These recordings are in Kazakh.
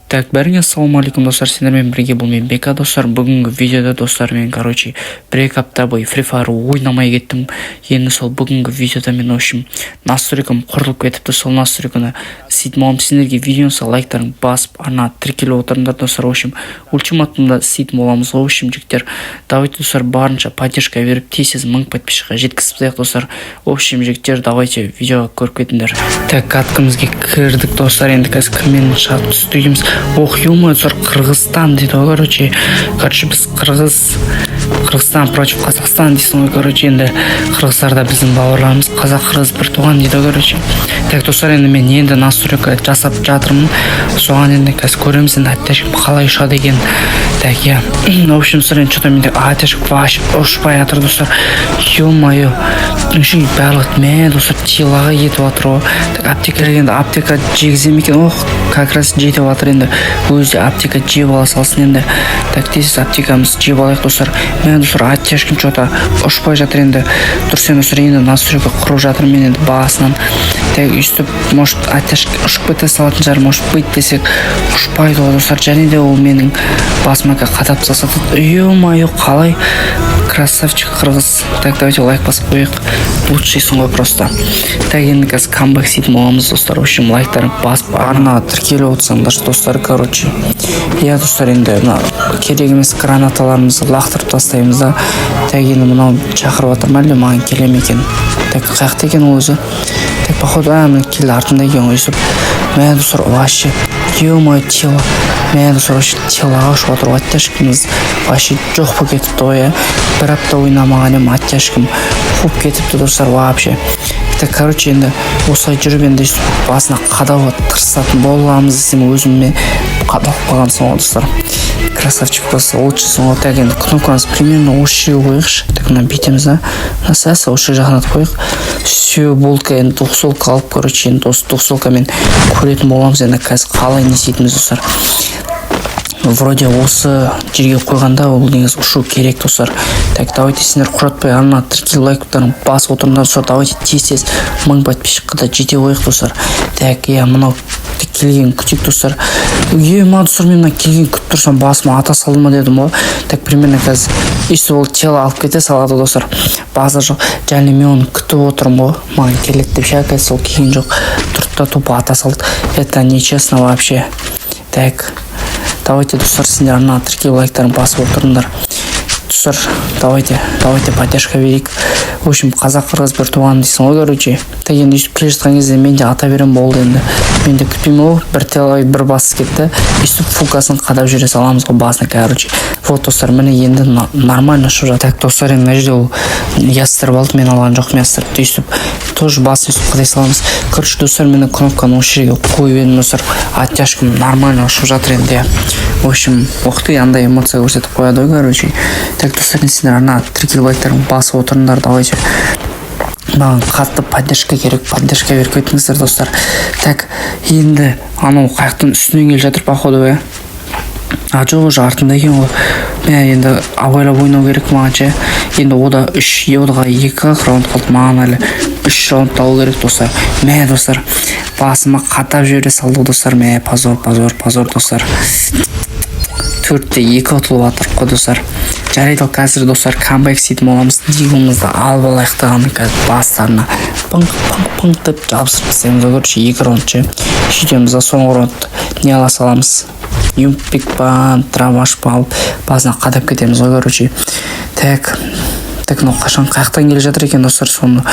Так, бәріңе ассалаумағалейкум достар, сендермен бірге бұл мен Бека достар. Бүгінгі видеода достар мен бір-екі апта бойы Free Fire ойнамай кеттім. Енді сол бүгінгі видеода мен настройкам құрылып кетіпті. Сол настройканы сөйтіп сендерге видеосы лайктарын басып арна тіркеліп отырыңдар достар. Ультиматумда сөйтіп боламыз ғой жігіттер. Давайте достар барынша поддержка беріп тез 1000 подписчикқа жеткізіп достар. Жігіттер, давайте видеоға көріп кетіңдер. Так, каткамызға кірдік достар. Енді қазір кіммен шат түстейміз. Ё-моё, Кыргызстан дейді ғой, біз Кыргызстан против Казахстан дейсің ғой, енді қырғыздарда біздің бауырларымыз қазақ-қырғыз бір туған дейді ғой, Так, достар, енді мен енді настройка жасап жатырмын. Соған енді қазір көреміз, енді аттешкім қалай ұшады екен. Так, я. Что-то менде аттешк вообще ұшпай жатыр, достар. Ё-моё, барлық мен достар тилаға етіп жатыр ғой. Так, аптека келгенде аптека жегізем екен. Как раз жетіп жатыр енді. Өзі аптека жеп ала салсын енді. Так, тез аптекамыз жеп алайық достар. Мен достар аттешкім что-то ұшпай жатыр енді. Дұрыс енді достар, енді настройка құрып жатыр мен енді басынан. Так, үстіп, может аттешк ұшып кете салатын шығар, может быть десек ұшпайды ғой достар. Және де ол менің басыма қатап салсады. Ё-моё, қалай красавчик қырғыз. Так, давайте лайк басып қойық. Лучшийсың ғой просто. Так, енді қазір камбэк сөйтіп боламыз достар. Лайктарын басып арна тіркеліп отырсаңдар достар, Я достар, енді керек емес гранаталарымызды лақтырып тастаймыз да. Так, енді мынау шақырып жатыр ма, әлде маған келе ме екен. Так, қаяқта екен ол өзі. Так, походу міне келді артында екен ғой өйстіп. Мен достар вообще ё-моё тела. Мен достар вообще телаға ұшып жатыр ғой, аттешкіміз вообще жоқ болып кетіпті ғой. Бір апта ойнамаған ем, аттешкім қуып кетіпті достар вообще. Так, енді осылай жүріп енді басына қадауға тырысатын боламыз десем өзіме қадалып қалған соң достар. Красавчик просто лучшийсың ғой. Так, енді кнопкамыз примерно осы жерге қойықшы. Так, мына бетіміз да насасы осы жағына қойық. Все, болка енді тоқсолка алып енді осы тоқсолкамен көретін боламыз енді қазір қалай не істейтініміз достар. Вроде осы жерге қойғанда ол негіз ұшу керек достар. Так, давайте сендер құратпай арна тіркел лайктарын басып отырыңдар достар. Давайте тез 1000 подписчикқа да жете қойық достар. Так, мынау келген күтек достар. Ма достар, мен мына келген күтіп тұрсам басыма ата салды ма дедім ғой. Так, примерно қазір өйстіп ол тело алып кете салады достар. База жоқ. Және мен оны күтіп отырмын ғой. Маған келеді деп шәкәй сол келген жоқ. Тұртта тупо ата салды. Это нечестно вообще. Так, давайте достар, сендер арна тіркел лайктарын басып отырыңдар. Достар, давайте поддержка берейік. Қазақ-қырғыз бір туған дейсің ғой, Так, енді үстіп келе жатқан кезде мен де ата берем болды енді. Мен де күтпеймін ғой, бір теловайт бір басы кетті. Үстіп фукасын қадап жүре саламыз ғой басына, Вот достар, міне енді нормально ұшып жатыр. Так, достар, енді жерде ол ястырып алды, мен алған жоқпын ястырыпты. Үстіп тоже басын үстіп қадай саламыз. Достар, мені кнопканы осы жерге қойып едім достар. Аттешкім нормально ұшып жатыр енді. Оқты андай эмоция көрсетіп қояды ғой, Так, достар, сендер арна тіркел лайктарын басып отырыңдар, давайте. Маған қатты поддержка керек, поддержка беріп кетіңіздер достар. Так, енді анау қаяқтың үстінен келе жатыр походу. Жоқ, уже артында екен ғой. Мен енді абайлап ойнау керек маған. Енді ода 3 еудаға 2 раунд қалды, маған әлі 3 раунд алу керек достар. Мен достар басыма қатап жібере салды достар. Мен позор достар. 4-те 2 ұтылып жатыр қой достар. Жарайды, қазір достар камбэк сөйтіп боламыз. Дигумызды алып алайықтағаны қазір бастарына пың деп жабысып тастаймыз ғой. 2 раунд сөйтеміз да соңғы раунд не ала саламыз. Юмпик бан, траваш бал басына қадап кетеміз ғой. Так, қашан қаяқтан келе жатыр екен достар, соны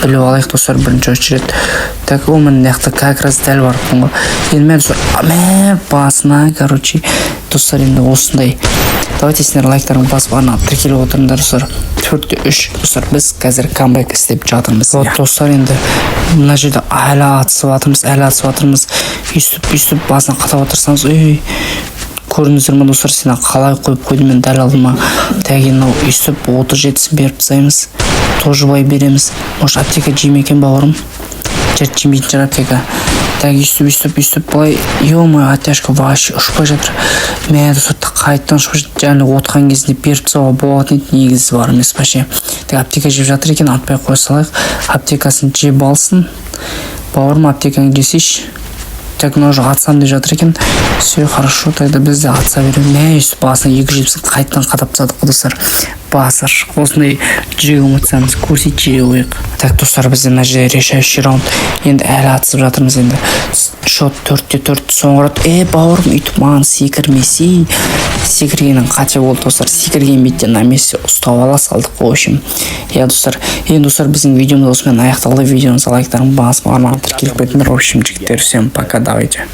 біліп алайық достар бірінші очередь. Так, ол мен неқті как раз дәл барыппын ғой. Енді мен достар басына, достар, енді осындай. Давайте сендер лайктарын басып арна тіркеліп отырыңдар достар. 4-те 3 достар, біз қазір камбэк істеп жатырмыз. Вот достар, енді мына жерде әлі атысып жатырмыз. Үстіп басына қатап отырсаңыз, көріңіздер ма достар, сені қалай қойып қойдым мен дәл алдыма. Так, енді үстіп 37-сін беріп тастаймыз. Тоже бай береміз. Может аптека жейме екен бауырым? Жемейтін шығар аптека. Так, үстіп былай. Ё-моё, аттешка вообще ұшпай жатыр. Мен достар қайттан ұшпай жатыр. Және отқан кезінде беріп тастауға болатын негізі бар емес вообще. Так, аптека жеп жатыр екен, атпай қоя салайық. Аптекасын жеп алсын. Бауырым, аптеканы жесейші. Так, мына уже атсам деп жатыр екен. Все хорошо, тогда біз де атса береміз. Мә, өйстіп басына 270 қайтадан қадап тастадық достар. Басы ашық. Осындай жүре ұмытсаңыз көрсетіп жүре қояйық. Так, достар, біз мына жерде решающий раунд. Енді әлі атысып жатырмыз енді. Шот 4-4 соңғы раунд. Бауырым үйтіп маған секірмесе. Секіргенің қате болды достар. Секірген беттен на месте ұстап ала салдық. В общем, достар. Енді достар, біздің видеомыз осымен аяқталды. Видеоңызға лайктарың басып арман тіркеліп кетіңдер. В общем, жігіттер, всем пока, давайте.